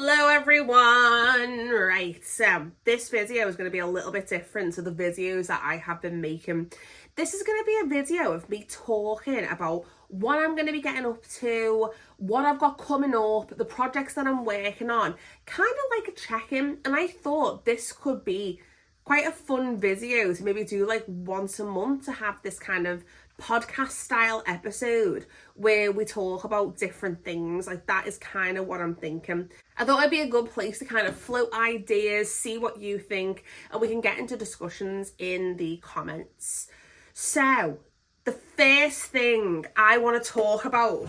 Hello everyone. Right, so this video is going to be a little bit different to the videos that I have been making. This is going to be a video of me talking about what I'm going to be getting up to, what I've got coming up, the projects that I'm working on, kind of like a check-in. And I thought this could be quite a fun video to maybe do like once a month, to have this kind of podcast style episode where we talk about different things. Like, that is kind of what I'm thinking. I thought it'd be a good place to kind of float ideas, see what you think, and we can get into discussions in the comments. So the first thing I want to talk about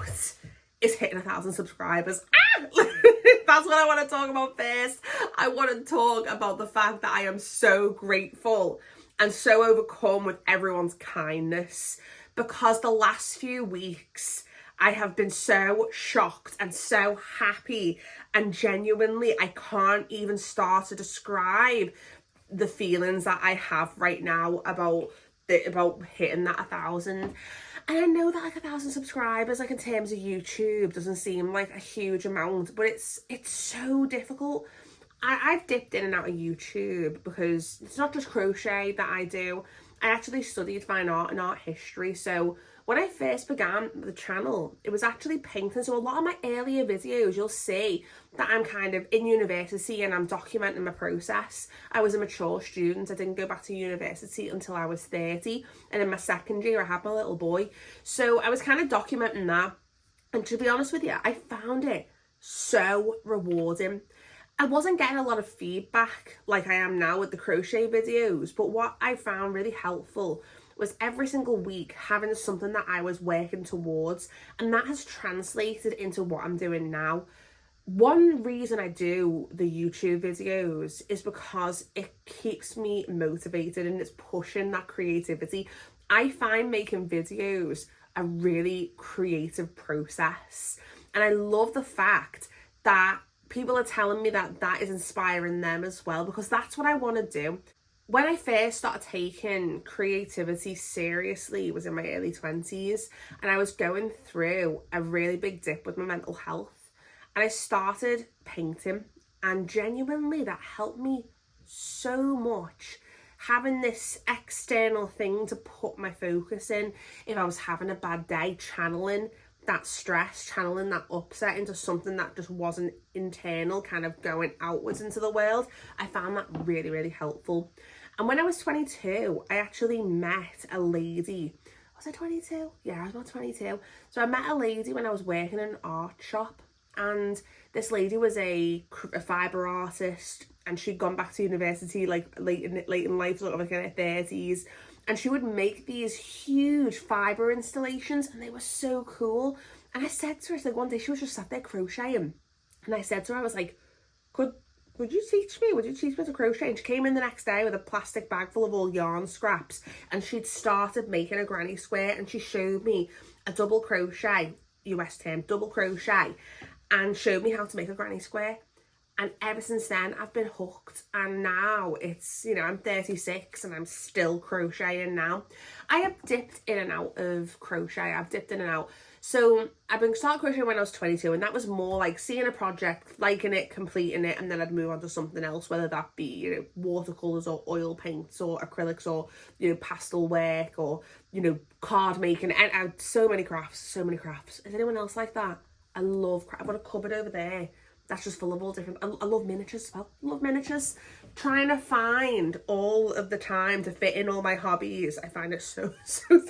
is hitting 1,000 subscribers. That's what I want to talk about first. I want to talk about the fact that I am so grateful and so overcome with everyone's kindness, because the last few weeks I have been so shocked and so happy, and genuinely I can't even start to describe the feelings that I have right now about hitting that 1,000. And I know that like 1,000 subscribers, like in terms of YouTube, doesn't seem like a huge amount, but it's so difficult. I've dipped in and out of YouTube because it's not just crochet that I do. I actually studied fine art and art history. So when I first began the channel, it was actually painting. So a lot of my earlier videos, you'll see that I'm kind of in university and I'm documenting my process. I was a mature student. I didn't go back to university until I was 30. And in my second year, I had my little boy. So I was kind of documenting that. And to be honest with you, I found it so rewarding. I wasn't getting a lot of feedback like I am now with the crochet videos, but what I found really helpful was every single week having something that I was working towards, and that has translated into what I'm doing now. One reason I do the YouTube videos is because it keeps me motivated and it's pushing that creativity. I find making videos a really creative process, and I love the fact that people are telling me that that is inspiring them as well, because that's what I want to do. When I first started taking creativity seriously, it was in my early 20s, and I was going through a really big dip with my mental health, and I started painting, and genuinely that helped me so much. Having this external thing to put my focus in, if I was having a bad day, channeling that stress, channeling that upset into something that just wasn't internal, kind of going outwards into the world. I found that really, really helpful. And when I was 22, I actually met a lady. Was I 22? Yeah, I was about 22. So I met a lady when I was working in an art shop, and this lady was a fibre artist, and she'd gone back to university like late in life, sort of like in her 30s. And she would make these huge fibre installations, and they were so cool. And I said to her, it's like one day she was just sat there crocheting, and I said to her, I was like, would you teach me? Would you teach me to crochet? And she came in the next day with a plastic bag full of all yarn scraps, and she'd started making a granny square, and she showed me a double crochet, US term, double crochet, and showed me how to make a granny square. And ever since then, I've been hooked. And now it's, you know, I'm 36 and I'm still crocheting now. I have dipped in and out of crochet. I've dipped in and out. So I've been started crocheting when I was 22. And that was more like seeing a project, liking it, completing it. And then I'd move on to something else, whether that be, you know, watercolours or oil paints or acrylics or, you know, pastel work or, you know, card making. And so many crafts. Is anyone else like that? I love craft. I've got a cupboard over there that's just full of all different, I love miniatures as well. I love miniatures. Trying to find all of the time to fit in all my hobbies, I find it so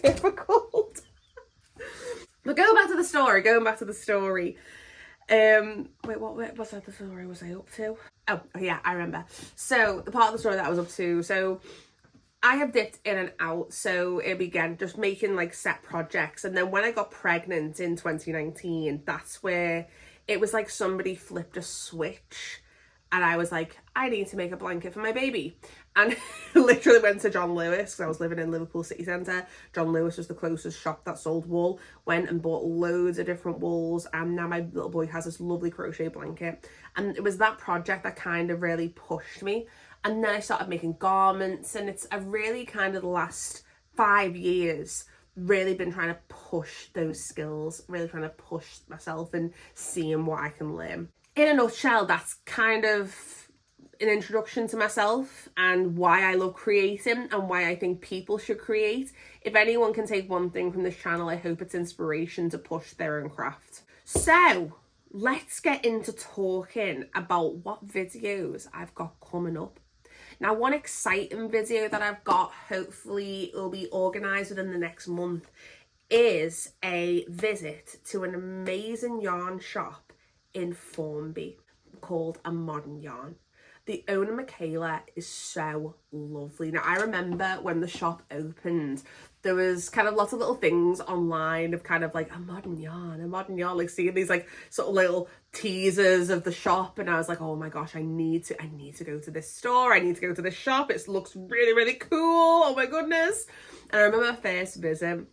difficult. But going back to the story. Wait, what was that the story was I up to? Oh, yeah, I remember. So the part of the story that I was up to, so I have dipped in and out. So it began just making like set projects. And then when I got pregnant in 2019, that's where it was like somebody flipped a switch, and I was like, I need to make a blanket for my baby. And literally went to John Lewis, because I was living in Liverpool city centre. John Lewis was the closest shop that sold wool. Went and bought loads of different wools, and now my little boy has this lovely crochet blanket. And it was that project that kind of really pushed me. And then I started making garments, and it's a really kind of the last 5 years really been trying to push those skills, really trying to push myself and seeing what I can learn. in a nutshell, that's kind of an introduction to myself and why I love creating and why I think people should create. If anyone can take one thing from this channel, I hope it's inspiration to push their own craft. So let's get into talking about what videos I've got coming up. Now, one exciting video that I've got, hopefully it'll be organised within the next month, is a visit to an amazing yarn shop in Formby called A Modern Yarn. The owner, Michaela, is so lovely. Now, I remember when the shop opened, there was kind of lots of little things online of kind of like a modern yarn, like seeing these like sort of little teasers of the shop. And I was like, oh my gosh, I need to go to this store. I need to go to this shop. It looks really, really cool. Oh my goodness. And I remember my first visit.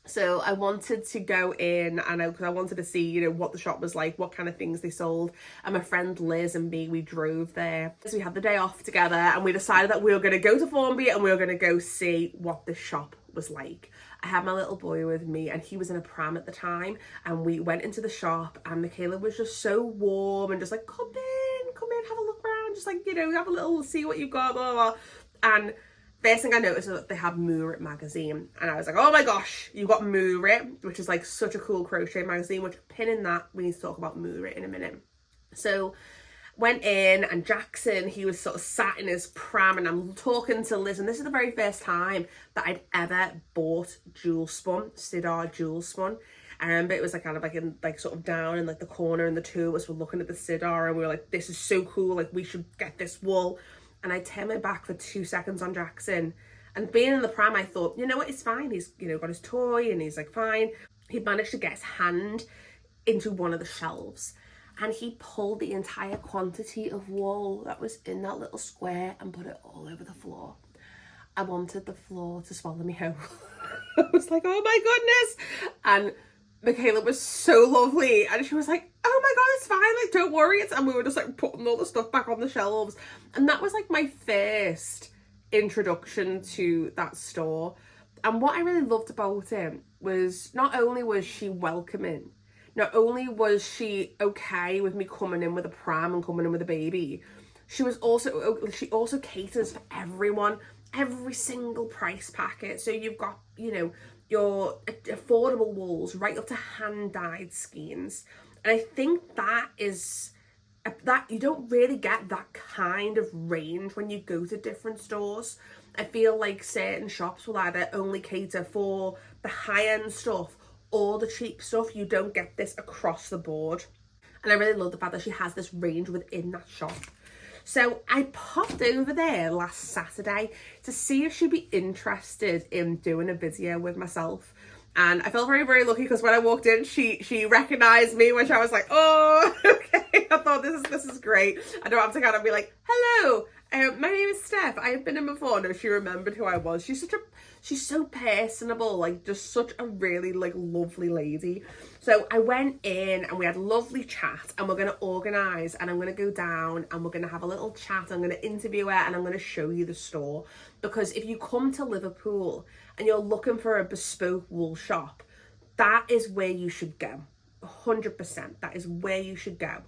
So I wanted to go in and I wanted to see, you know, what the shop was like, what kind of things they sold. And my friend Liz and me, we drove there. So we had the day off together and we decided that we were going to go to Formby and we were going to go see what the shop was like. I had my little boy with me and he was in a pram at the time, and we went into the shop and Michaela was just so warm and just like, come in, have a look around, just like, you know, have a little, see what you've got, blah, blah, blah. And first thing I noticed was that they had Moorit Magazine, and I was like, oh my gosh, you've got Moorit, which is like such a cool crochet magazine, which pinning that, we need to talk about Moorit in a minute. So went in, and Jackson, he was sort of sat in his pram, and I'm talking to Liz, and this is the very first time that I'd ever bought jewel spun, Sidar jewel spun. I remember it was like kind of like in like sort of down in like the corner, and the two of us were looking at the Sidar and we were like, this is so cool, like we should get this wool. And I turned my back for 2 seconds on Jackson. And being in the pram, I thought, you know what, it's fine. He's, you know, got his toy and he's like, fine. He managed to get his hand into one of the shelves. And he pulled the entire quantity of wool that was in that little square and put it all over the floor. I wanted the floor to swallow me whole. I was like, oh my goodness. And Michaela was so lovely, and she was like, oh my god, it's fine, like don't worry, and we were just like putting all the stuff back on the shelves. And that was like my first introduction to that store. And what I really loved about it was not only was she welcoming, not only was she okay with me coming in with a pram and coming in with a baby, she also caters for everyone, every single price packet. So you've got, you know, your affordable wools right up to hand-dyed skeins. And I think that is, that you don't really get that kind of range when you go to different stores. I feel like certain shops will either only cater for the high-end stuff or the cheap stuff. You don't get this across the board. And I really love the fact that she has this range within that shop. So I popped over there last Saturday to see if she'd be interested in doing a video with myself. And I felt very, very lucky because when I walked in, she recognised me, which I was like, oh, okay. I thought this is great. I don't have to kind of be like, hello, my name is Steph. I have been in before. No, she remembered who I was. She's so personable, like just such a really like lovely lady. So I went in and we had a lovely chat, and we're going to organise, and I'm going to go down and we're going to have a little chat. I'm going to interview her and I'm going to show you the store, because if you come to Liverpool and you're looking for a bespoke wool shop, that is where you should go. 100%. That is where you should go.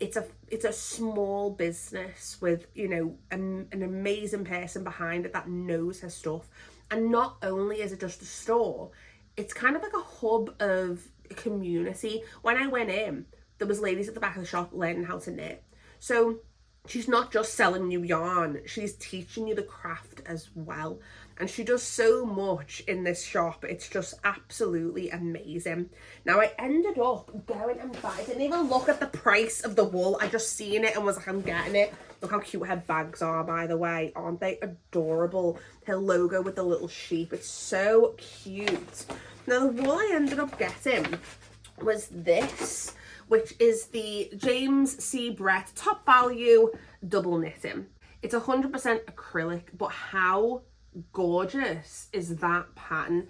It's a small business with, you know, an amazing person behind it that knows her stuff. And not only is it just a store, it's kind of like a hub of community. When I went in, there was ladies at the back of the shop learning how to knit. So she's not just selling you yarn, she's teaching you the craft as well. And she does so much in this shop. It's just absolutely amazing. Now, I ended up going and buying, I didn't even look at the price of the wool. I just seen it and was like, I'm getting it. Look how cute her bags are, by the way. Aren't they adorable? Her logo with the little sheep. It's so cute. Now, the wool I ended up getting was this, which is the James C. Brett Top Value Double Knitting. It's 100% acrylic, but how gorgeous is that pattern?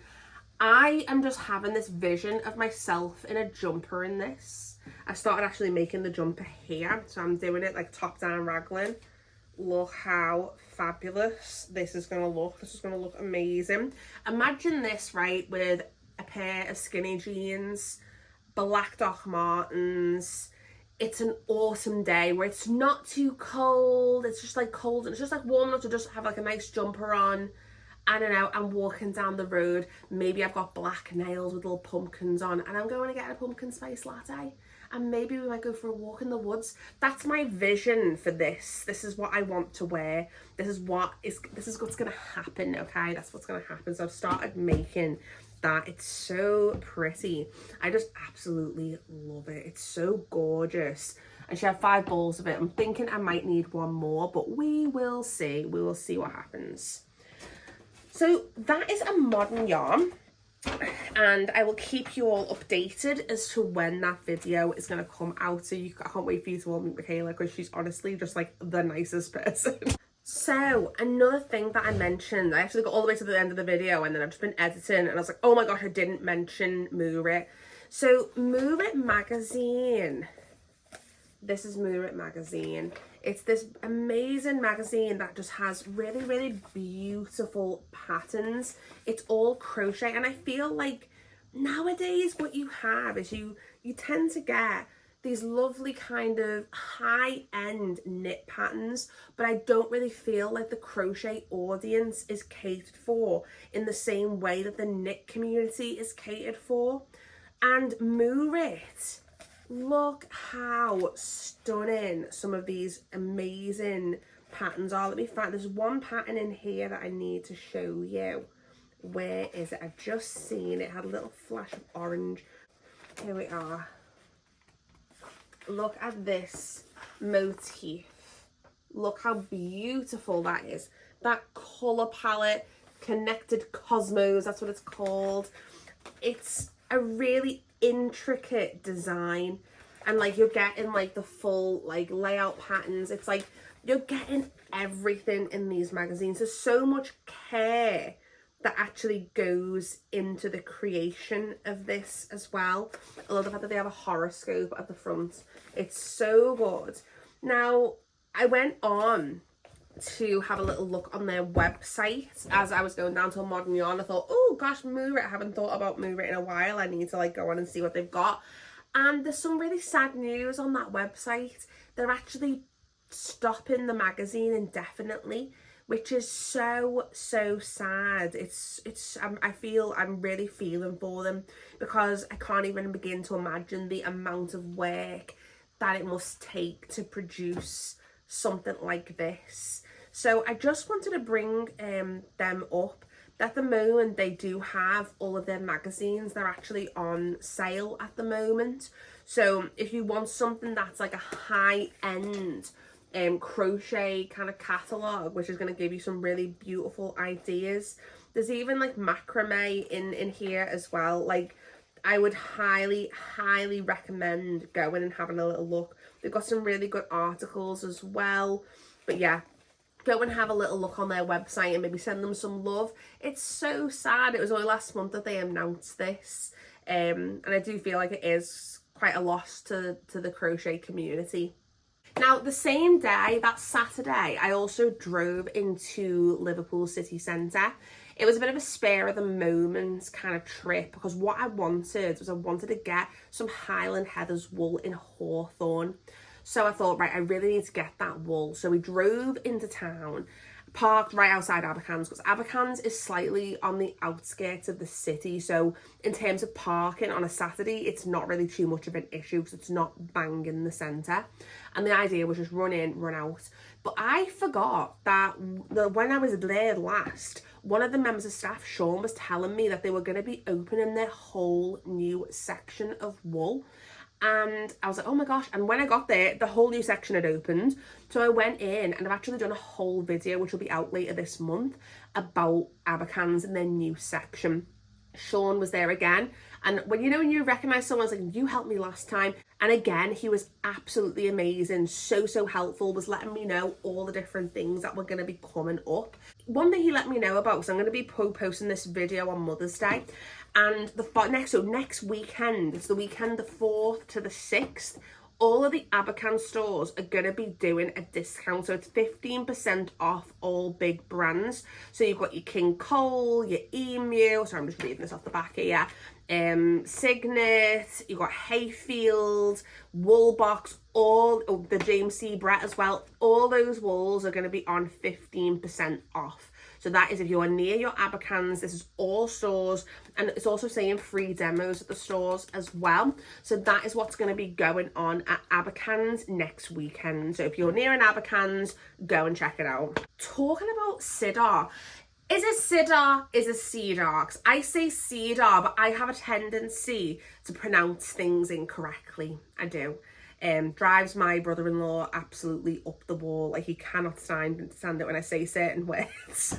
I am just having this vision of myself in a jumper in this. I started actually making the jumper here, so I'm doing it like top down raglan. Look how fabulous this is going to look. This is going to look amazing. Imagine this, right, with a pair of skinny jeans, black Doc Martens, it's an autumn day where it's not too cold, it's just like cold, and it's just like warm enough to just have like a nice jumper on. I don't know, I'm walking down the road, maybe I've got black nails with little pumpkins on, and I'm going to get a pumpkin spice latte, and maybe we might go for a walk in the woods. That's my vision for this. This is what I want to wear. This is what's gonna happen, okay? That's what's gonna happen. So I've started making that. It's so pretty. I just absolutely love it. It's so gorgeous. And she had 5 balls of it. I'm thinking I might need one more, but we will see. We will see what happens. So that is a modern yarn, and I will keep you all updated as to when that video is going to come out. So I can't wait for you to all meet Michaela, because she's honestly just like the nicest person. So another thing that I mentioned, I actually got all the way to the end of the video and then I've just been editing and I was like, oh my gosh, I didn't mention Moorit. So Moorit Magazine. This is Moorit Magazine. It's this amazing magazine that just has really, really beautiful patterns. It's all crochet, and I feel like nowadays what you have is you tend to get these lovely kind of high-end knit patterns, but I don't really feel like the crochet audience is catered for in the same way that the knit community is catered for. And Moorit, look how stunning some of these amazing patterns are. Let me find, there's one pattern in here that I need to show you. Where is it? I've just seen it had a little flash of orange. Here we are. Look at this motif. Look how beautiful that is. That colour palette, Connected Cosmos, that's what it's called. It's a really intricate design, and like you're getting like the full like layout patterns. It's like you're getting everything in these magazines. There's so much care that actually goes into the creation of this as well. I love the fact that they have a horoscope at the front. It's so good. Now, I went on to have a little look on their website as I was going down to a modern yarn. I thought, oh gosh, Moorit, I haven't thought about Moorit in a while. I need to like go on and see what they've got. And there's some really sad news on that website. They're actually stopping the magazine indefinitely, which is so sad. I'm really feeling for them, because I can't even begin to imagine the amount of work that it must take to produce something like this. So I just wanted to bring them up. At the moment, they do have all of their magazines. They're actually on sale at the moment. So if you want something that's like a high-end crochet kind of catalogue, which is going to give you some really beautiful ideas. There's even like macrame in here as well. Like, I would highly recommend going and having a little look. They've got some really good articles as well. But yeah, go and have a little look on their website and maybe send them some love. It's so sad. It was only last month that they announced this. And I do feel like it is quite a loss to the crochet community. Now, the same day, that Saturday, I also drove into Liverpool city centre. It was a bit of a spare of the moment kind of trip, because what I wanted to get some Highland Heathers wool in Hawthorne. So I thought, right, I really need to get that wool. So we drove into town, parked right outside Abakhan's, because Abakhan's is slightly on the outskirts of the city. So in terms of parking on a Saturday, it's not really too much of an issue, because it's not bang in the centre. And the idea was just run in, run out. But I forgot that when I was there last, one of the members of staff, Sean, was telling me that they were going to be opening their whole new section of wool. And I was like, oh my gosh. And when I got there, the whole new section had opened. So I went in, and I've actually done a whole video, which will be out later this month, about Abakhan's and their new section. Sean was there again. And when you recognise someone's like, you helped me last time. And again, he was absolutely amazing. So helpful. Was letting me know all the different things that were going to be coming up. One thing he let me know about, so I'm going to be posting this video on Mother's Day. And next weekend, it's the weekend the 4th to the 6th, all of the Abakhan stores are going to be doing a discount. So it's 15% off all big brands. So you've got your King Cole, your Emu, sorry, I'm just reading this off the back here, Signet, you've got Hayfield, Woolbox, all the James C. Brett as well. All those wools are going to be on 15% off. So that is if you are near your Abakhans. This is all stores, and it's also saying free demos at the stores as well. So that is what's going to be going on at Abakhans next weekend. So if you're near an Abakhans, go and check it out. Talking about cedar. Is it cedar? Is it cedar? 'Cause I say cedar, but I have a tendency to pronounce things incorrectly. I do. Drives my brother-in-law absolutely up the wall. Like, he cannot stand it when I say certain words.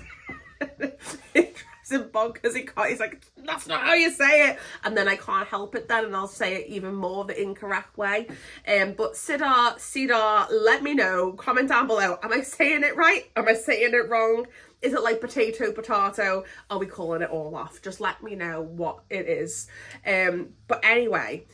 It drives him bonkers. He's like, that's not how you say it. And then I can't help it then, and I'll say it even more the incorrect way. But cedar, let me know. Comment down below. Am I saying it right? Am I saying it wrong? Is it like potato? Are we calling it all off? Just let me know what it is. But anyway,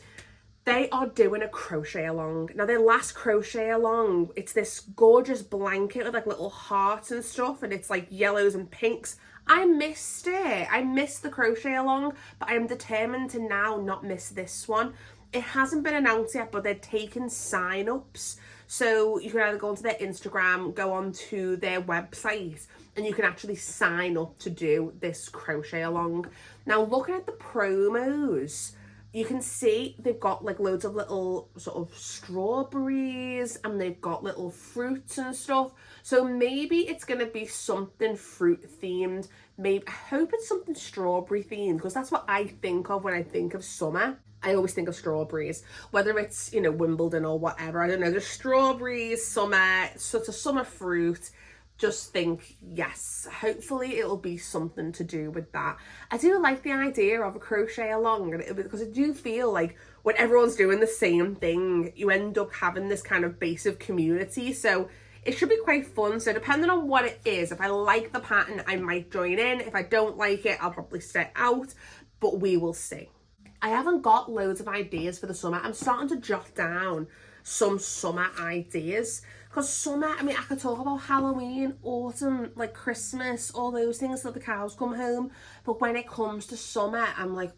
they are doing a crochet along. Now, their last crochet along, it's this gorgeous blanket with like little hearts and stuff, and it's like yellows and pinks. I missed it. I missed the crochet along, but I am determined to now not miss this one. It hasn't been announced yet, but they're taking sign-ups. So you can either go onto their Instagram, go onto their website, and you can actually sign up to do this crochet along. Now, looking at the promos, you can see they've got like loads of little sort of strawberries, and they've got little fruits and stuff. So maybe it's going to be something fruit themed. Maybe, I hope it's something strawberry themed, because that's what I think of when I think of summer. I always think of strawberries, whether it's, you know, Wimbledon or whatever. I don't know. There's strawberries, summer, sort of summer fruit. Just think, yes, hopefully it'll be something to do with that. I do like the idea of a crochet along, because I do feel like when everyone's doing the same thing, you end up having this kind of base of community. So it should be quite fun. So depending on what it is, if I like the pattern, I might join in. If I don't like it, I'll probably stay out, but we will see. I haven't got loads of ideas for the summer. I'm starting to jot down some summer ideas, because summer, I mean, I could talk about Halloween, autumn, like Christmas, all those things till the cows come home, but when it comes to summer, I'm like,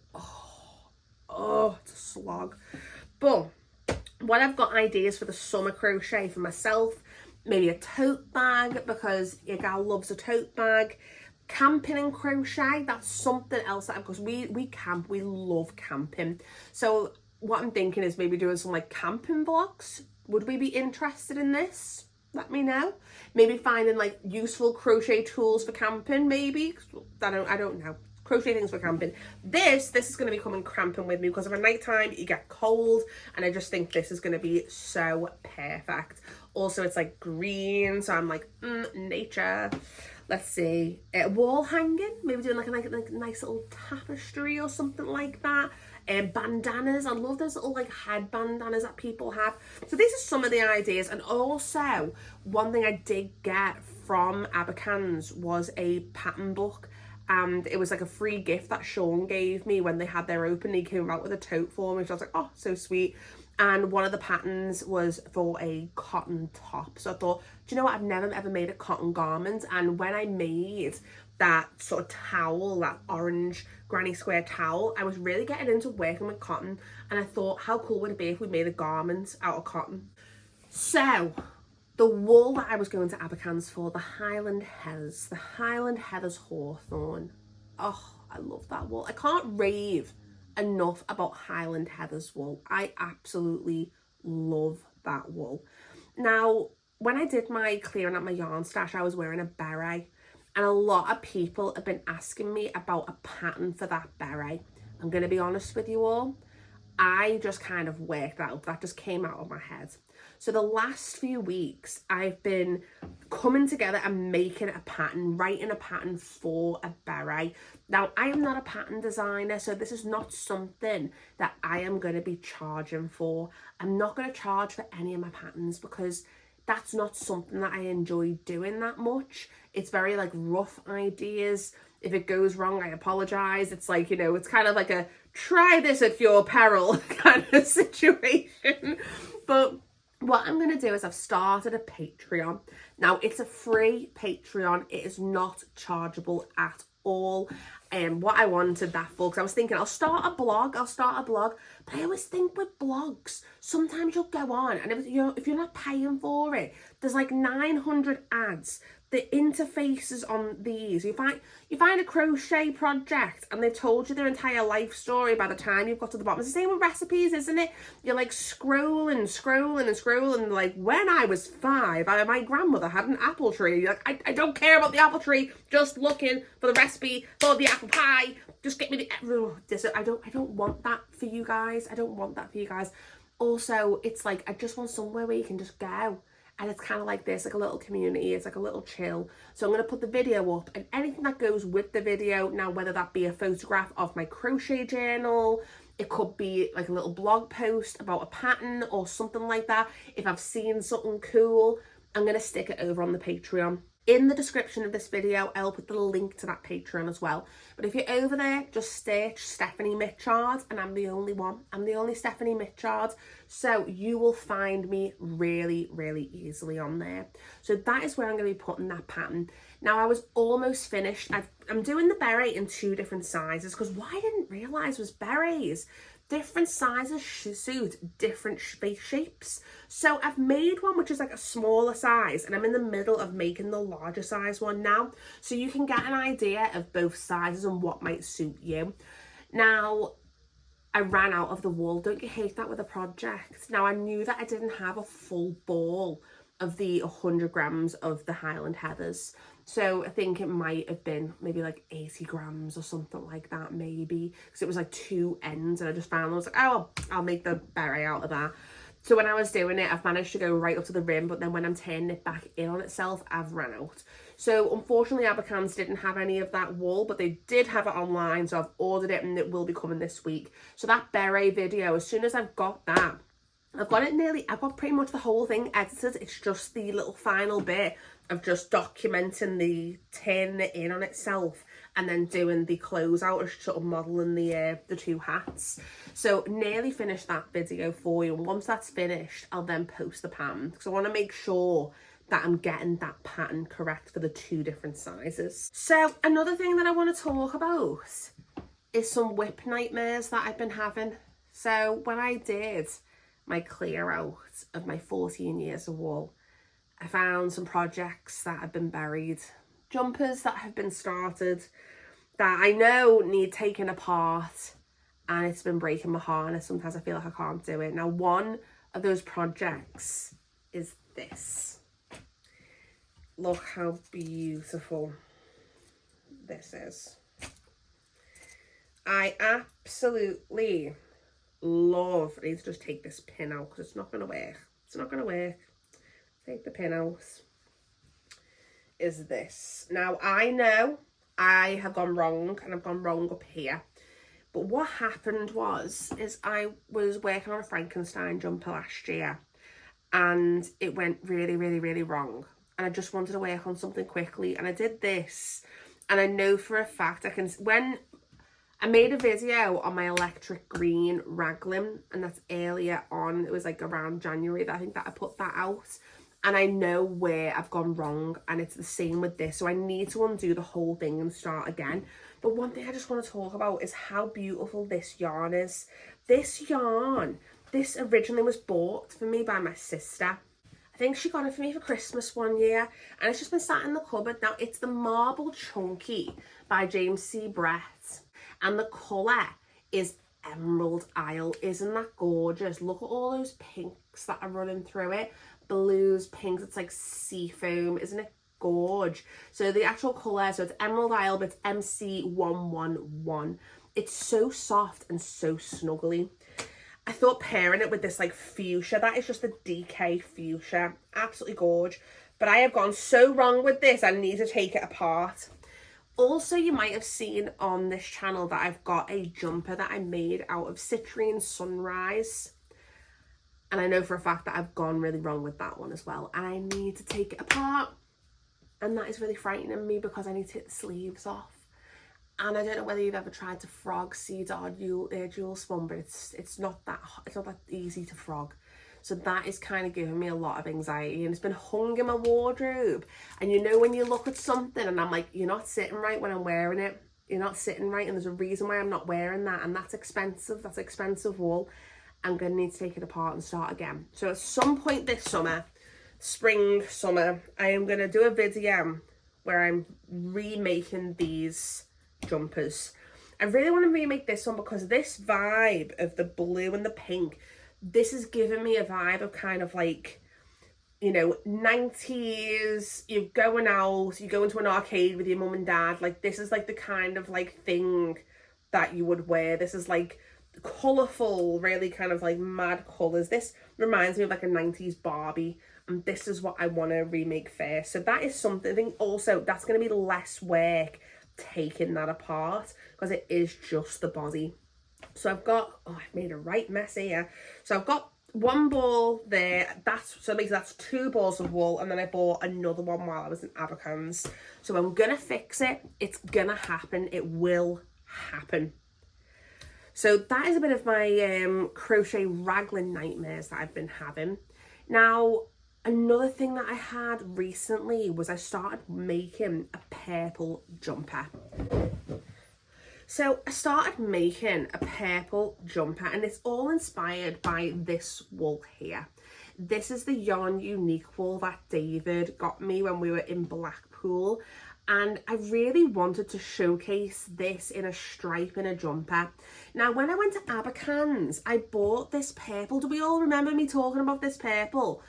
oh, it's a slog. But what I've got ideas for the summer crochet for myself, maybe a tote bag, because your gal loves a tote bag. Camping and crochet, that's something else that, because we camp, we love camping. So what I'm thinking is maybe doing some like camping vlogs. Would we be interested in this? Let me know. Maybe finding like useful crochet tools for camping, maybe. I don't know. Crochet things for camping. This is going to be coming camping with me, because of a nighttime you get cold, and I just think this is going to be so perfect. Also, it's like green, so I'm like, nature. Let's see, wall hanging, maybe doing like a nice little tapestry or something like that. Bandanas, I love those little like head bandanas that people have. So these are some of the ideas. And also, one thing I did get from Abakhans was a pattern book, and it was like a free gift that Sean gave me when they had their open. He came out with a tote for me, which I was like, oh, so sweet. And one of the patterns was for a cotton top. So I thought, do you know what? I've never ever made a cotton garment. And when I made that sort of towel, that orange granny square towel, I was really getting into working with cotton. And I thought, how cool would it be if we made a garment out of cotton? So the wool that I was going to Abakhans for, the Highland Heathers Hawthorn. Oh, I love that wool. I can't rave enough about Highland Heathers wool. I absolutely love that wool. Now, when I did my clearing at my yarn stash, I was wearing a beret, and a lot of people have been asking me about a pattern for that beret. I'm going to be honest with you all, I just kind of worked that up. That just came out of my head. So the last few weeks, I've been coming together and making a pattern, writing a pattern for a beret. Now, I am not a pattern designer, so this is not something that I am going to be charging for. I'm not going to charge for any of my patterns, because that's not something that I enjoy doing that much. It's very like rough ideas. If it goes wrong, I apologize. It's like, you know, it's kind of like a try this at your peril kind of situation. But what I'm going to do is I've started a Patreon. Now, it's a free Patreon. It is not chargeable at all what I wanted that for, because I was thinking I'll start a blog, but I always think with blogs, sometimes you'll go on and if you're not paying for it, there's like 900 ads. The interfaces on these, you find a crochet project and they've told you their entire life story by the time you've got to the bottom. It's the same with recipes, isn't it? You're like scrolling, like, when I was 5, my grandmother had an apple tree. You're like, I don't care about the apple tree, just looking for the recipe for the apple pie. Just get me the I don't want that for you guys. Also, it's like, I just want somewhere where you can just go. And it's kind of like this, like a little community. It's like a little chill. So I'm going to put the video up and anything that goes with the video. Now, whether that be a photograph of my crochet journal, it could be like a little blog post about a pattern or something like that. If I've seen something cool, I'm going to stick it over on the Patreon. In the description of this video, I'll put the link to that Patreon as well. But if you're over there, just search Stephanie Mitchard, and I'm the only one. I'm the only Stephanie Mitchard. So you will find me really, really easily on there. So that is where I'm going to be putting that pattern. Now, I was almost finished. I'm doing the beret in 2 different sizes, because what I didn't realise was berets. Different sizes suit different face shapes. So I've made one which is like a smaller size, and I'm in the middle of making the larger size one now. So you can get an idea of both sizes and what might suit you. Now, I ran out of the wool. Don't you hate that with a project? Now, I knew that I didn't have a full ball of the 100 grams of the Highland Heathers. So I think it might have been maybe like 80 grams or something like that, maybe. Because it was like 2 ends, and I just found, I was like, oh, I'll make the beret out of that. So when I was doing it, I've managed to go right up to the rim, but then when I'm turning it back in on itself, I've run out. So unfortunately, Abakhans didn't have any of that wool, but they did have it online, so I've ordered it and it will be coming this week. So that beret video, as soon as I've got that, I've got pretty much the whole thing edited. It's just the little final bit of just documenting the turning it in on itself and then doing the closeout of sort of modelling the 2 hats. So nearly finished that video for you. And once that's finished, I'll then post the pattern, because I want to make sure that I'm getting that pattern correct for the 2 different sizes. So another thing that I want to talk about is some whip nightmares that I've been having. So when I did my clear out of my 14 years of wool, I found some projects that have been buried, jumpers that have been started that I know need taking apart, and it's been breaking my heart, and sometimes I feel like I can't do it. Now, one of those projects is this. Look how beautiful this is. I absolutely love, I need to just take this pin out because it's not going to work. It's not going to work. Take the pin out. Is this. Now, I know I have gone wrong, and I've gone wrong up here. But what happened is I was working on a Frankenstein jumper last year, and it went really, really, really wrong. And I just wanted to work on something quickly, and I did this. And I know for a fact when I made a video on my electric green raglan, and that's earlier on, it was like around January that I think that I put that out. And I know where I've gone wrong, and it's the same with this. So I need to undo the whole thing and start again. But one thing I just want to talk about is how beautiful this yarn is. This yarn, this originally was bought for me by my sister. I think she got it for me for Christmas one year, and it's just been sat in the cupboard. Now, it's the Marble Chunky by James C. Brett, and the colour is Emerald Isle. Isn't that gorgeous? Look at all those pinks that are running through it. Blues, pinks, it's like sea foam. Isn't it gorge? So the actual colour, so it's Emerald Isle, but it's MC111. It's so soft and so snuggly. I thought pairing it with this like fuchsia, that is just the DK fuchsia, absolutely gorge. But I have gone so wrong with this, I need to take it apart. Also, you might have seen on this channel that I've got a jumper that I made out of Citrine Sunrise. And I know for a fact that I've gone really wrong with that one as well. And I need to take it apart. And that is really frightening me because I need to take the sleeves off. And I don't know whether you've ever tried to frog seed or jewel spun, but it's not that easy to frog. So that is kind of giving me a lot of anxiety, and it's been hung in my wardrobe. And you know when you look at something and I'm like, you're not sitting right when I'm wearing it. You're not sitting right, and there's a reason why I'm not wearing that, and that's expensive. That's expensive wool. I'm going to need to take it apart and start again. So at some point this summer, spring, summer, I am going to do a video where I'm remaking these jumpers. I really want to remake this one because this vibe of the blue and the pink, this is giving me a vibe of kind of like, you know, 90s, you're going out, you go into an arcade with your mum and dad. Like, this is like the kind of like thing that you would wear. This is like colourful, really kind of like mad colours. This reminds me of like a 90s Barbie, and this is what I want to remake first. So that is something. I think also that's going to be less work taking that apart, because it is just the body. So I've got, oh, I've made a right mess here. So I've got one ball there, that's 2 balls of wool, and then I bought another one while I was in Abakhan's. So I'm gonna fix it. It's gonna happen. It will happen. So that is a bit of my crochet raglan nightmares that I've been having. Now, another thing that I had recently was I started making a purple jumper. So I started making a purple jumper, and it's all inspired by this wool here. This is the Yarn Unique wool that David got me when we were in Blackpool, and I really wanted to showcase this in a stripe in a jumper. Now, when I went to Abakhan's, I bought this purple. Do we all remember me talking about this purple?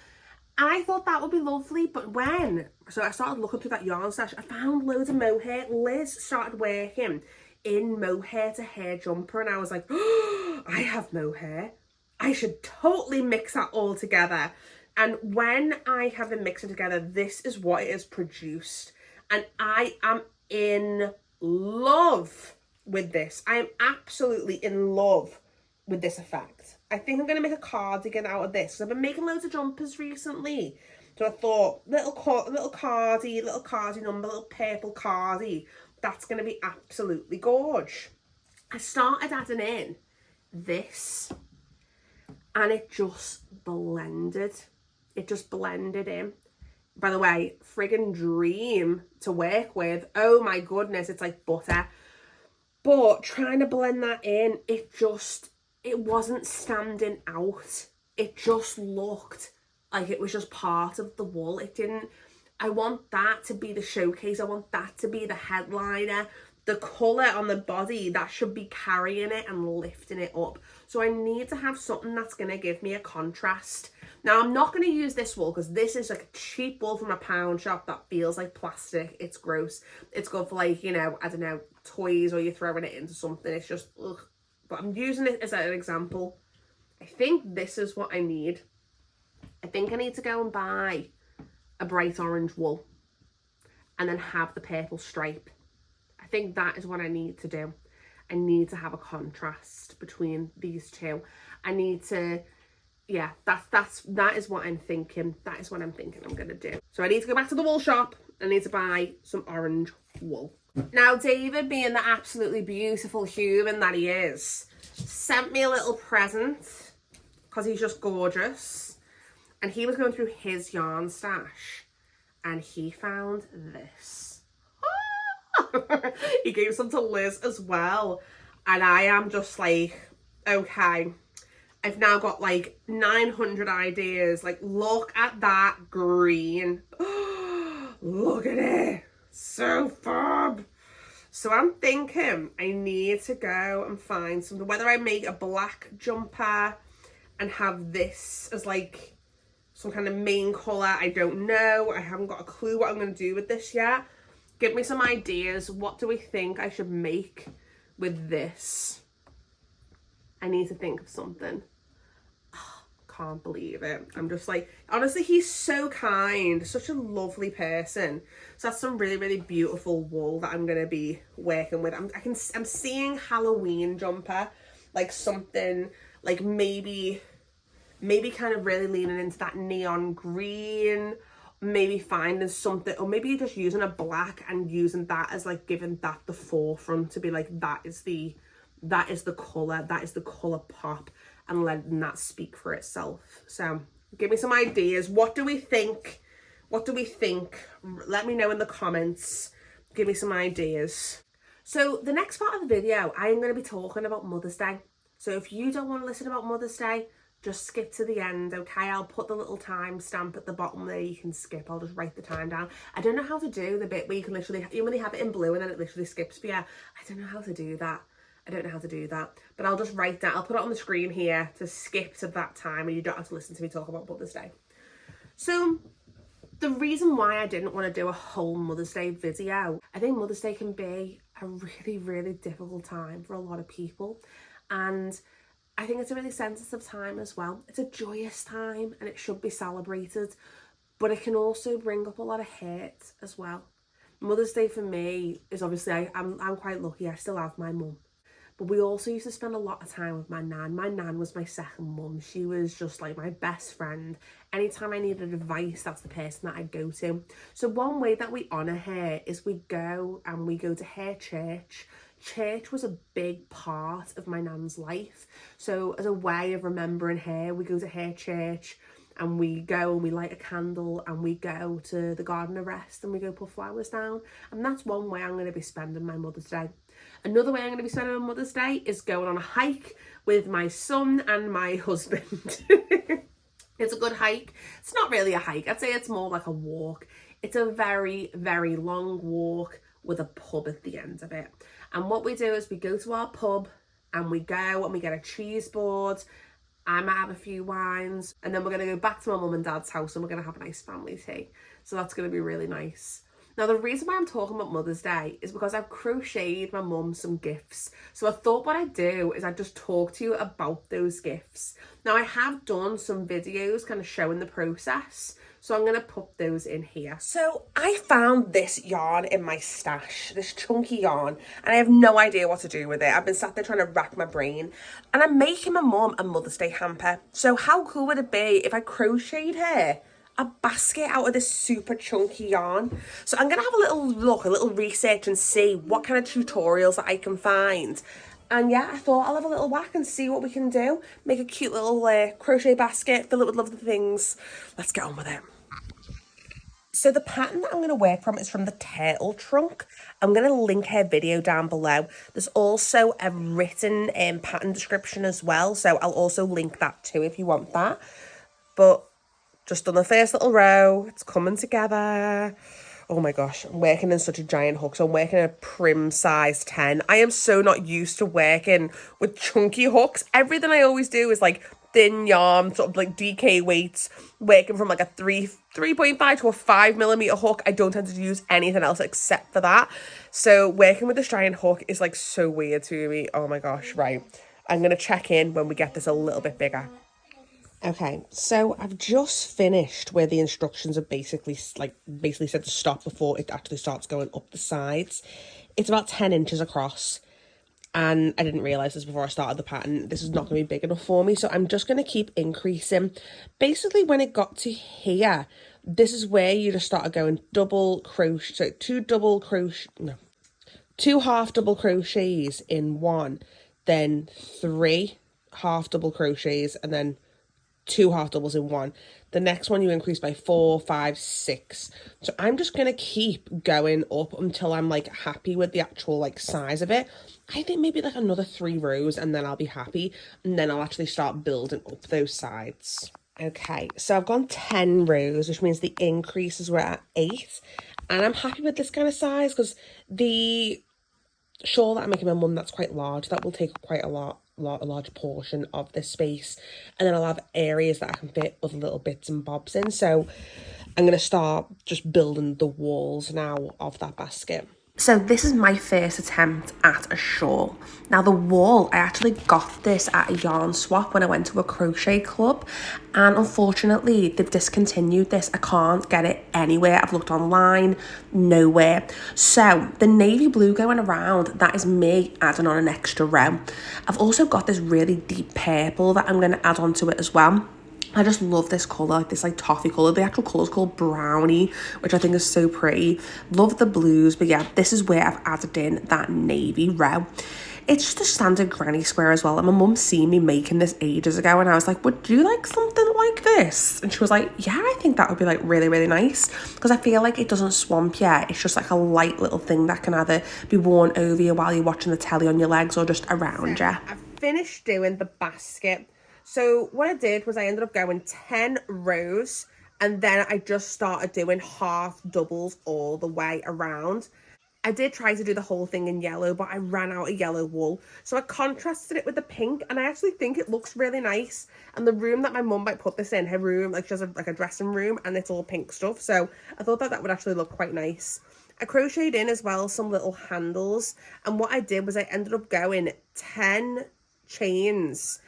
And I thought that would be lovely, but so I started looking through that yarn stash, I found loads of mohair. Liz started working in mohair to hair jumper, and I was like, oh, I have mohair. I should totally mix that all together. And when I have them mixing together, this is what it has produced. And I am in love with this. I am absolutely in love with this effect. I think I'm going to make a cardigan out of this. I've been making loads of jumpers recently. So I thought, little cardi number, little purple cardi. That's going to be absolutely gorge. I started adding in this, and it just blended. It just blended in. By the way, friggin' dream to work with. Oh my goodness, it's like butter. But trying to blend that in, it wasn't standing out. It just looked like it was just part of the wool. It didn't. I want that to be the showcase. I want that to be the headliner. The colour on the body, that should be carrying it and lifting it up. So I need to have something that's going to give me a contrast. Now, I'm not going to use this wool because this is like a cheap wool from a pound shop that feels like plastic. It's gross. It's good for, like, you know, I don't know, toys, or you're throwing it into something. It's just, ugh. But I'm using it as an example. I think this is what I need. I think I need to go and buy a bright orange wool and then have the purple stripe. I think that is what I need to do. I need to have a contrast between these two. I need to, yeah, that is what I'm thinking. That is what I'm thinking I'm gonna do. So I need to go back to the wool shop. I need to buy some orange wool. Now, David, being the absolutely beautiful human that he is, sent me a little present because he's just gorgeous. And he was going through his yarn stash and he found this. He gave some to Liz as well. And I am just like, okay, I've now got like 900 ideas. Like, look at that green. Look at it. So fab. So I'm thinking I need to go and find something, whether I make a black jumper and have this as like some kind of main colour. I don't know. I haven't got a clue what I'm going to do with this yet. Give me some ideas. What do we think I should make with this? I need to think of something. Oh, can't believe it. I'm just like, honestly, he's so kind. Such a lovely person. So that's some really, really beautiful wool that I'm going to be working with. I'm seeing Halloween jumper. Like something, like maybe kind of really leaning into that neon green, maybe finding something, or maybe just using a black and using that as like giving that the forefront to be like, that is the colour, that is the colour pop. and letting that speak for itself. So give me some ideas. What do we think? What do we think? Let me know in the comments. Give me some ideas. So the next part of the video, I am going to be talking about Mother's Day. So if you don't want to listen about Mother's Day, just skip to the end, okay? I'll put the little time stamp at the bottom there. You can skip. I'll just write the time down. I don't know how to do the bit where you can literally, you know when they have it in blue and then it literally skips for you? I don't know how to do that. I don't know how to do that. But I'll just write that. I'll put it on the screen here to skip to that time and you don't have to listen to me talk about Mother's Day. So the reason why I didn't want to do a whole Mother's Day video, I think Mother's Day can be a really, really difficult time for a lot of people. And I think it's a really sensitive time as well. It's a joyous time and it should be celebrated, but it can also bring up a lot of hate as well. Mother's Day for me is obviously, I'm quite lucky, I still have my mum. But we also used to spend a lot of time with my nan. My nan was my second mum. She was just like my best friend. Anytime I needed advice, that's the person that I'd go to. So one way that we honour her is we go to her church. Church was a big part of my nan's life. So as a way of remembering her, we go to her church and we go and we light a candle and we go to the garden of rest and we go put flowers down. And that's one way I'm going to be spending my Mother's Day. Another way I'm going to be spending my Mother's Day is going on a hike with my son and my husband. It's a good hike. It's not really a hike. I'd say it's more like a walk. It's a very, very long walk with a pub at the end of it. And what we do is we go to our pub and we go and we get a cheese board. I might have a few wines and then we're going to go back to my mum and dad's house and we're going to have a nice family tea. So that's going to be really nice. Now, the reason why I'm talking about Mother's Day is because I've crocheted my mum some gifts. So I thought what I'd do is I'd just talk to you about those gifts. Now, I have done some videos kind of showing the process. So I'm going to put those in here. So I found this yarn in my stash, this chunky yarn, and I have no idea what to do with it. I've been sat there trying to rack my brain and I'm making my mum a Mother's Day hamper. So how cool would it be if I crocheted her a basket out of this super chunky yarn? So I'm going to have a little look, a little research and see what kind of tutorials that I can find. And yeah, I thought I'll have a little whack and see what we can do. Make a cute little crochet basket, fill it with lovely things. Let's get on with it. So the pattern that I'm going to work from is from the Turtle Trunk. I'm going to link her video down below. There's also a written pattern description as well. So I'll also link that too if you want that. But just on the first little row, it's coming together. Oh my gosh, I'm working in such a giant hook. So I'm working a prim size 10. I am so not used to working with chunky hooks. Everything I always do is like thin yarn, sort of like DK weights, working from like a 3.5 to a 5mm hook. I don't tend to use anything else except for that. So working with this giant hook is like so weird to me. Oh my gosh, right. I'm going to check in when we get this a little bit bigger. Okay, so I've just finished where the instructions are basically said to stop before it actually starts going up the sides. It's about 10 inches across. And I didn't realise this before I started the pattern. This is not going to be big enough for me. So I'm just going to keep increasing. Basically, when it got to here, this is where you just started going double crochet. So two half double crochets in one. Then 3 half double crochets. And then 2 half doubles in one. The next one you increase by 4, 5, 6. So I'm just going to keep going up until I'm like happy with the actual like size of it. I think maybe like another 3 rows and then I'll be happy. And then I'll actually start building up those sides. Okay, so I've gone 10 rows, which means the increases were at 8. And I'm happy with this kind of size because the shawl that I'm making my mum, that's quite large. That will take quite a large portion of this space. And then I'll have areas that I can fit other little bits and bobs in. So I'm going to start just building the walls now of that basket. So this is my first attempt at a shawl. Now the wall, I actually got this at a yarn swap when I went to a crochet club. And unfortunately, they've discontinued this. I can't get it anywhere. I've looked online, nowhere. So the navy blue going around, that is me adding on an extra row. I've also got this really deep purple that I'm going to add onto it as well. I just love this colour, this like toffee colour. The actual colour is called Brownie, which I think is so pretty. Love the blues, but yeah, this is where I've added in that navy row. It's just a standard granny square as well. And my mum seen me making this ages ago, and I was like, would you like something like this? And she was like, yeah, I think that would be like really, really nice, because I feel like it doesn't swamp you. It's just like a light little thing that can either be worn over you while you're watching the telly on your legs or just around you. I've finished doing the basket. So what I did was I ended up going 10 rows, and then I just started doing half doubles all the way around. I did try to do the whole thing in yellow, but I ran out of yellow wool. So I contrasted it with the pink, and I actually think it looks really nice. And the room that my mum might put this in, her room, like she has a dressing room, and it's all pink stuff. So I thought that would actually look quite nice. I crocheted in as well some little handles. And what I did was I ended up going 10 chains.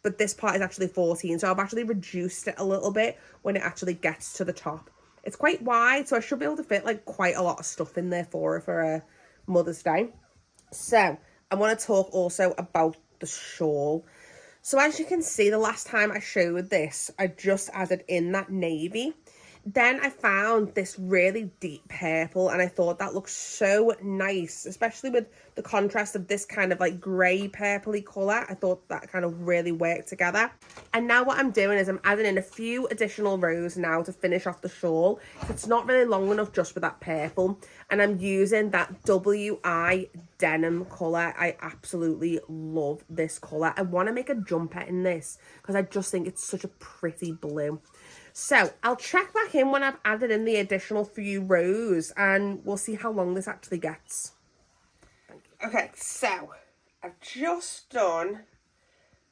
But this part is actually 14. So I've actually reduced it a little bit when it actually gets to the top. It's quite wide, so I should be able to fit like quite a lot of stuff in there for her for a Mother's Day. So I want to talk also about the shawl. So as you can see, the last time I showed this, I just added in that navy. Then I found this really deep purple, and I thought that looked so nice, especially with the contrast of this kind of like grey purpley colour. I thought that kind of really worked together. And now what I'm doing is I'm adding in a few additional rows now to finish off the shawl. It's not really long enough just with that purple, and I'm using that WI denim colour. I absolutely love this colour. I want to make a jumper in this because I just think it's such a pretty blue. So I'll check back in when I've added in the additional few rows, and we'll see how long this actually gets. Okay, so I've just done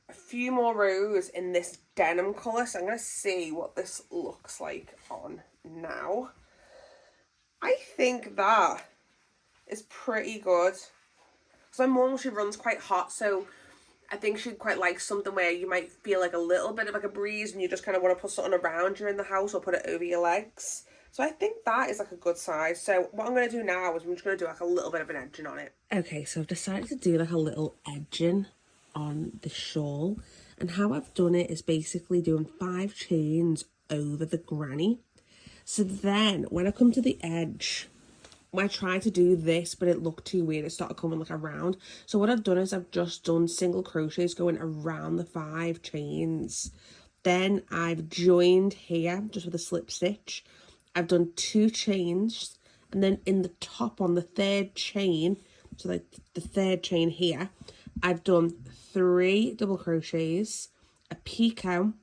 a few more rows in this denim colour, so I'm going to see what this looks like on now. I think that is pretty good. So my mum, she runs quite hot, so I think she'd quite like something where you might feel like a little bit of like a breeze and you just kind of want to put something around you in the house or put it over your legs. So I think that is like a good size. So what I'm going to do now is I'm just going to do like a little bit of an edging on it. Okay, so I've decided to do like a little edging on the shawl. And how I've done it is basically doing 5 chains over the granny. So then when I come to the edge, I tried to do this, but it looked too weird. It started coming like around. So what I've done is I've just done single crochets going around the 5 chains. Then I've joined here just with a slip stitch. I've done 2 chains, and then in the top on the 3rd chain, so like the 3rd chain here, I've done 3 double crochets, a picot,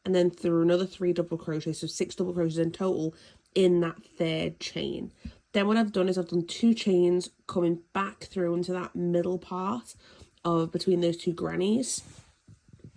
and then through another 3 double crochets, so 6 double crochets in total in that 3rd chain. Then what I've done is I've done 2 chains coming back through into that middle part of between those 2 grannies,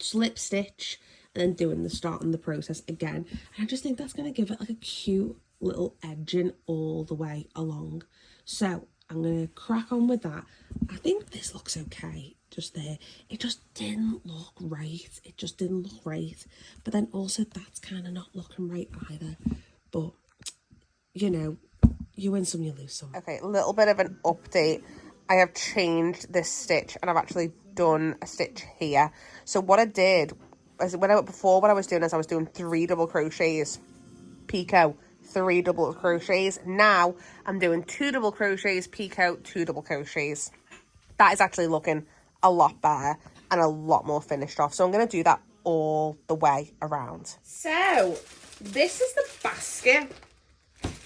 slip stitch, and then doing the start and the process again. And I just think that's going to give it like a cute little edging all the way along. So I'm going to crack on with that. I think this looks okay just there. It just didn't look right. It just didn't look right. But then also that's kind of not looking right either. But, you know, you win some, you lose some. Okay, a little bit of an update. I have changed this stitch and I've actually done a stitch here. So what I did is what I was doing 3 double crochets, picot, 3 double crochets. Now I'm doing 2 double crochets, picot, 2 double crochets. That is actually looking a lot better and a lot more finished off. So I'm going to do that all the way around. So this is the basket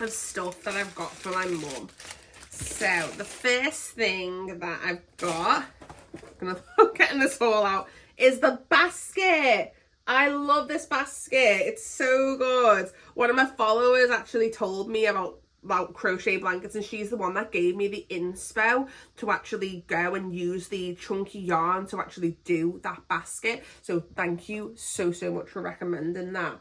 of stuff that I've got for my mum. So the first thing that I've got, I'm gonna getting this all out, is the basket. I love this basket. It's so good. One of my followers actually told me about crochet blankets, and she's the one that gave me the inspo to actually go and use the chunky yarn to actually do that basket. So thank you so much for recommending that.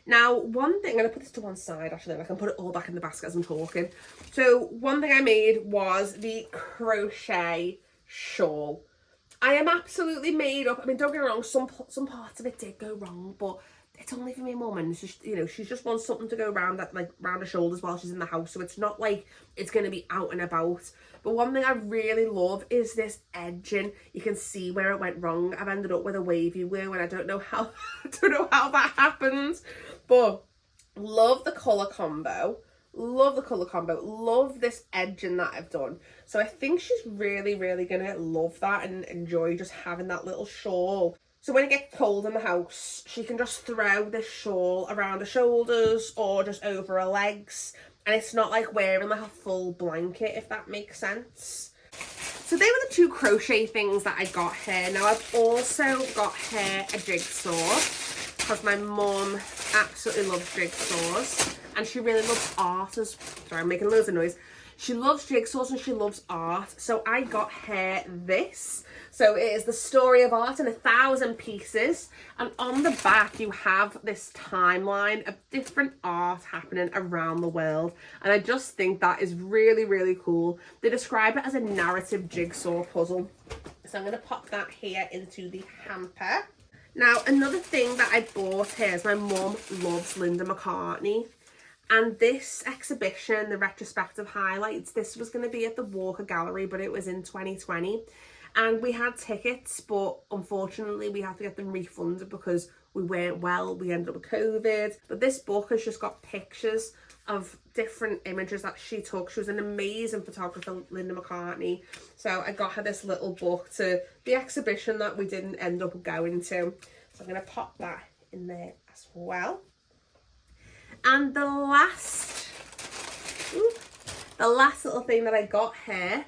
Now, one thing, I'm going to put this to one side actually, and I can put it all back in the basket as I'm talking. So one thing I made was the crochet shawl. I am absolutely made up. I mean, don't get me wrong, some parts of it did go wrong, but it's only for my mum, and it's just, you know, she just wants something to go around that, like, round her shoulders while she's in the house. So it's not like it's going to be out and about. But one thing I really love is this edging. You can see where it went wrong. I've ended up with a wavy woo, and I don't know how that happened. But love the colour combo. Love the colour combo. Love this edging that I've done. So I think she's really, really going to love that and enjoy just having that little shawl. So when it gets cold in the house, she can just throw this shawl around her shoulders or just over her legs. And it's not like wearing like a full blanket, if that makes sense. So they were the two crochet things that I got here. Now I've also got here a jigsaw because my mum absolutely loves jigsaws and she really loves art as, sorry, I'm making loads of noise. She loves jigsaws and she loves art. So I got her this. So it is the story of art in 1,000 pieces. And on the back, you have this timeline of different art happening around the world. And I just think that is really, really cool. They describe it as a narrative jigsaw puzzle. So I'm going to pop that here into the hamper. Now, another thing that I bought here is my mum loves Linda McCartney. And this exhibition, the retrospective highlights, this was going to be at the Walker Gallery, but it was in 2020. And we had tickets, but unfortunately we had to get them refunded because we weren't well. We ended up with COVID. But this book has just got pictures of different images that she took. She was an amazing photographer, Linda McCartney. So I got her this little book to the exhibition that we didn't end up going to. So I'm going to pop that in there as well. And the last little thing that I got here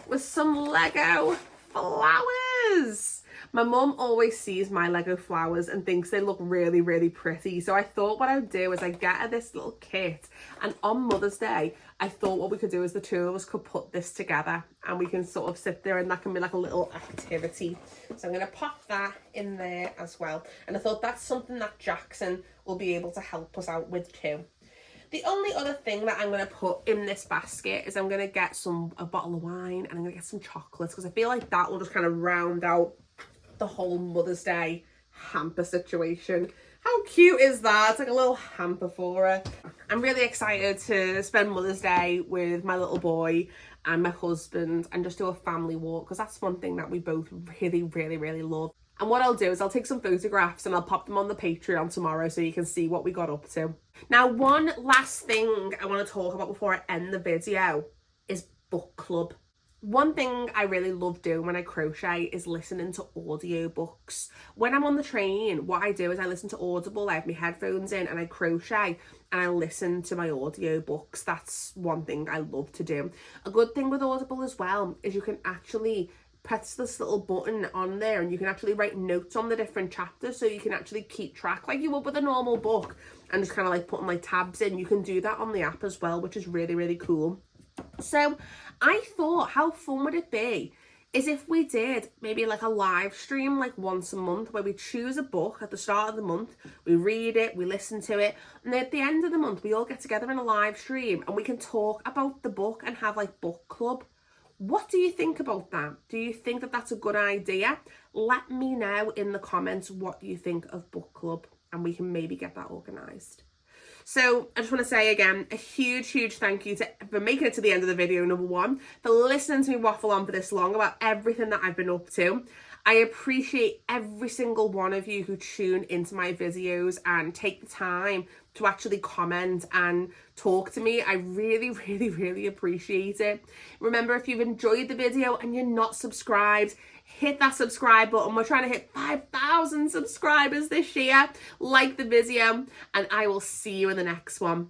was some Lego flowers. My mum always sees my Lego flowers and thinks they look really, really pretty. So I thought what I would do is I get her this little kit. And on Mother's Day, I thought what we could do is the two of us could put this together and we can sort of sit there and that can be like a little activity. So I'm going to pop that in there as well. And I thought that's something that Jackson will be able to help us out with too. The only other thing that I'm going to put in this basket is I'm going to get a bottle of wine and I'm going to get some chocolates because I feel like that will just kind of round out the whole Mother's Day hamper situation. How cute is that? It's like a little hamper for her. I'm really excited to spend Mother's Day with my little boy and my husband and just do a family walk because that's one thing that we both really, really, really love. And what I'll do is I'll take some photographs and I'll pop them on the Patreon tomorrow so you can see what we got up to. Now, one last thing I want to talk about before I end the video is book club. One thing I really love doing when I crochet is listening to audiobooks. When I'm on the train, what I do is I listen to Audible, I have my headphones in and I crochet and I listen to my audiobooks. That's one thing I love to do. A good thing with Audible as well is you can actually press this little button on there and you can actually write notes on the different chapters so you can actually keep track like you would with a normal book and just kind of like putting like tabs in. You can do that on the app as well, which is really, really cool. So I thought, how fun would it be is if we did maybe like a live stream like once a month where we choose a book at the start of the month, we read it, we listen to it, and then at the end of the month we all get together in a live stream and we can talk about the book and have like book club. What do you think about that? Do you think that that's a good idea? Let me know in the comments what you think of book club and we can maybe get that organised. So I just want to say again, a huge, huge thank you for making it to the end of the video, number one, for listening to me waffle on for this long about everything that I've been up to. I appreciate every single one of you who tune into my videos and take the time to actually comment and talk to me. I really, really, really appreciate it. Remember, if you've enjoyed the video and you're not subscribed, hit that subscribe button. We're trying to hit 5,000 subscribers this year. Like the video and I will see you in the next one.